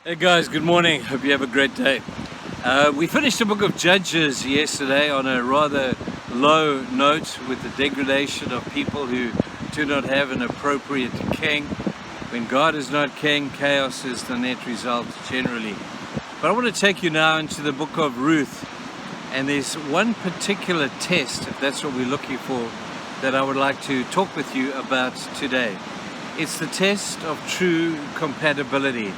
Hey guys, good morning. Hope you have a great day. We finished the book of Judges yesterday on a rather low note with the degradation of people who do not have an appropriate king. When God is not king, chaos is the net result generally. But I want to take you now into the book of Ruth, and there's one particular test, if that's what we're looking for, that I would like to talk with you about today. It's the test of true compatibility.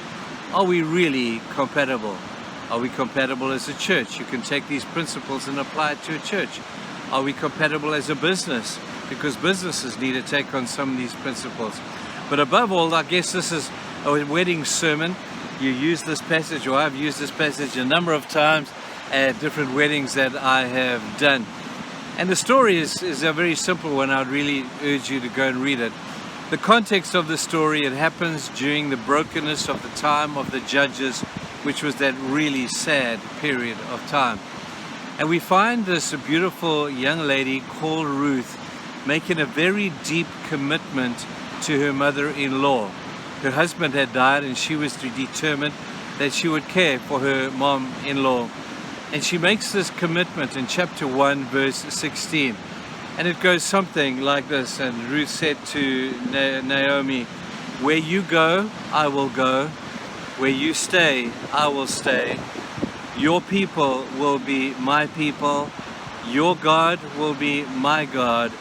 Are we really compatible? Are we compatible as a church? You can take these principles and apply it to a church. Are we compatible as a business? Because businesses need to take on some of these principles. But above all, I guess this is a wedding sermon. You use this passage, or I've used this passage a number of times at different weddings that I have done. And the story is a very simple one. I'd really urge you to go and read it. The context of the story, it happens during the brokenness of the time of the judges, which was that really sad period of time. And we find this beautiful young lady called Ruth making a very deep commitment to her mother-in-law. Her husband had died, and she was determined that she would care for her mom-in-law. And she makes this commitment in chapter 1, verse 16. And it goes something like this. And Ruth said to Naomi, "Where you go, I will go. Where you stay, I will stay. Your people will be my people. Your God will be my God.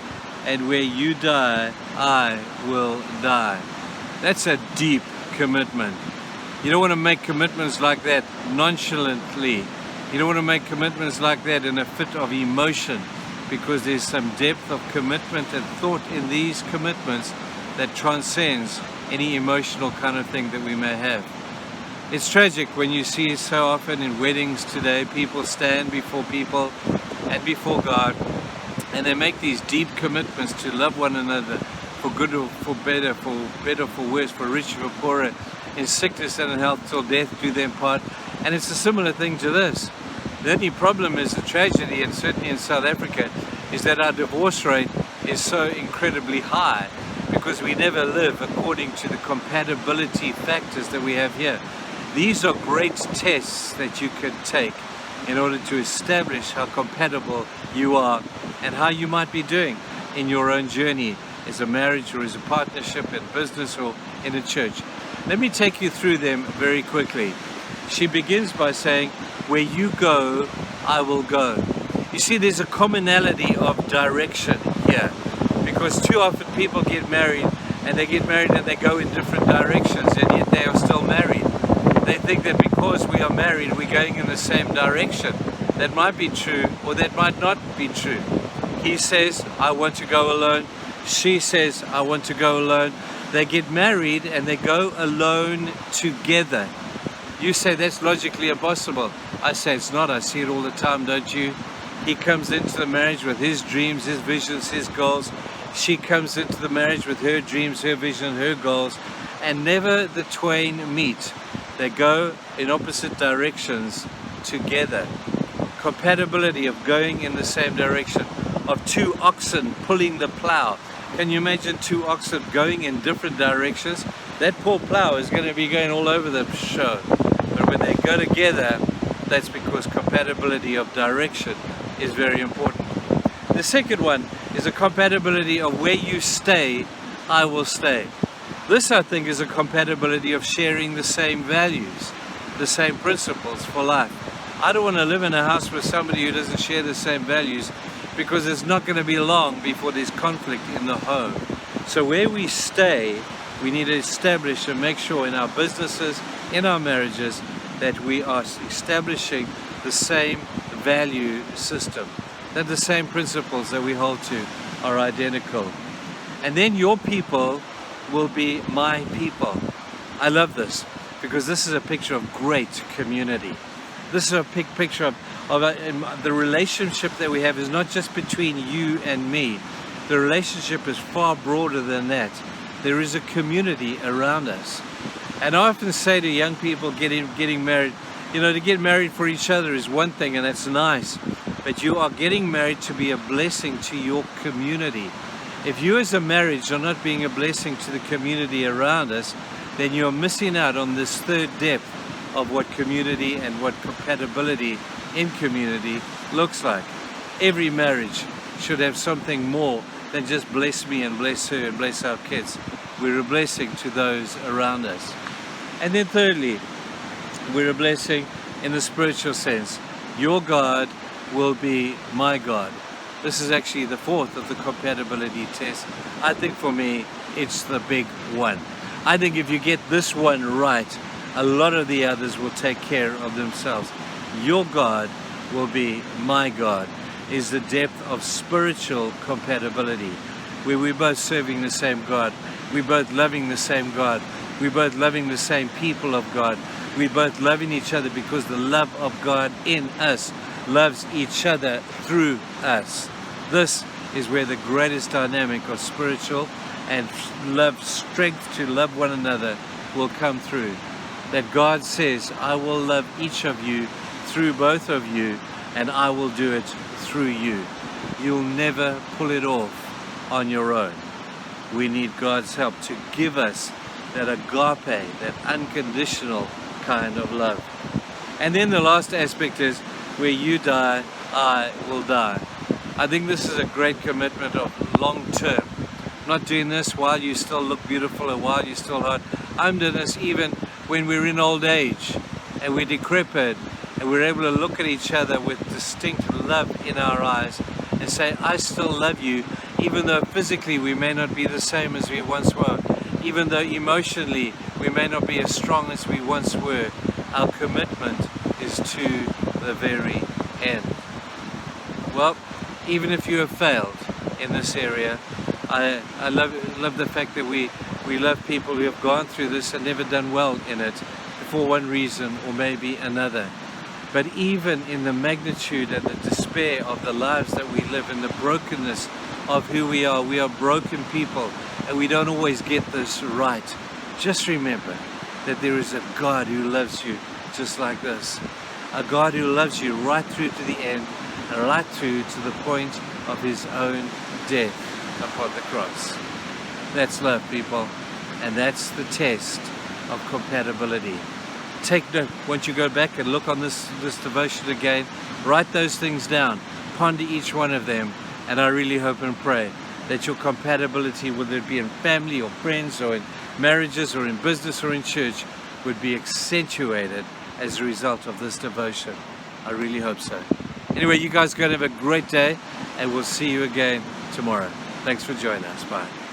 And where you die, I will die." That's a deep commitment. You don't want to make commitments like that nonchalantly. You don't want to make commitments like that in a fit of emotion, because there's some depth of commitment and thought in these commitments that transcends any emotional kind of thing that we may have. It's tragic when you see so often in weddings today, people stand before people and before God, and they make these deep commitments to love one another, for good or for better, for worse, for richer or poorer, in sickness and in health, till death do them part. And it's a similar thing to this. The only problem is, the tragedy, and certainly in South Africa, is that our divorce rate is so incredibly high because we never live according to the compatibility factors that we have here. These are great tests that you can take in order to establish how compatible you are and how you might be doing in your own journey as a marriage or as a partnership in business or in a church. Let me take you through them very quickly. She begins by saying, "Where you go, I will go." You see, there's a commonality of direction here, because too often people get married and they go in different directions, and yet they are still married. They think that because we are married, we're going in the same direction. That might be true, or that might not be true. He says, "I want to go alone." She says, "I want to go alone." They get married and they go alone together. You say that's logically impossible. I say it's not. I see it all the time, don't you? He comes into the marriage with his dreams, his visions, his goals. She comes into the marriage with her dreams, her vision, her goals, and never the twain meet. They go in opposite directions together. Compatibility of going in the same direction, of two oxen pulling the plow. Can you imagine two oxen going in different directions? That poor plow is going to be going all over the show. But when they go together, that's because compatibility of direction is very important. The second one is a compatibility of where you stay, I will stay. This, I think, is a compatibility of sharing the same values, the same principles for life. I don't want to live in a house with somebody who doesn't share the same values, because it's not going to be long before there's conflict in the home. So where we stay, we need to establish and make sure in our businesses, in our marriages, that we are establishing the same value system, that the same principles that we hold to are identical. And then your people will be my people. I love this, because this is a picture of great community. This is a picture of the relationship that we have is not just between you and me. The relationship is far broader than that. There is a community around us. And I often say to young people getting married, you know, to get married for each other is one thing, and that's nice. But you are getting married to be a blessing to your community. If you as a marriage are not being a blessing to the community around us, then you're missing out on this third depth of what community and what compatibility in community looks like. Every marriage should have something more than just bless me and bless her and bless our kids. We're a blessing to those around us. And then thirdly, we're a blessing in the spiritual sense. Your God will be my God. This is actually the fourth of the compatibility test. I think for me, it's the big one. I think if you get this one right, a lot of the others will take care of themselves. Your God will be my God is the depth of spiritual compatibility, where we're both serving the same God, we're both loving the same God, we're both loving the same people of God, we're both loving each other because the love of God in us loves each other through us. This is where the greatest dynamic of spiritual and love, strength to love one another will come through. That God says, I will love each of you through both of you, and I will do it through you. You'll never pull it off on your own. We need God's help to give us that agape, that unconditional kind of love. And then the last aspect is, where you die, I will die. I think this is a great commitment of long term. I'm not doing this while you still look beautiful and while you're still hot. I'm doing this even when we're in old age and we're decrepit and we're able to look at each other with distinct love in our eyes and say, I still love you, even though physically we may not be the same as we once were, even though emotionally we may not be as strong as we once were. Our commitment is to the very end. Well, even if you have failed in this area, I love the fact that we love people who have gone through this and never done well in it for one reason or maybe another. But even in the magnitude and the despair of the lives that we live, in the brokenness of who we are broken people and we don't always get this right. Just remember that there is a God who loves you just like this. A God who loves you right through to the end and right through to the point of his own death upon the cross. That's love, people, and that's the test of compatibility. Take note, once you go back and look on this devotion again, write those things down, ponder each one of them, and I really hope and pray that your compatibility, whether it be in family or friends or in marriages or in business or in church, would be accentuated as a result of this devotion. I really hope so. Anyway, you guys go and have a great day, and we'll see you again tomorrow. Thanks for joining us. Bye.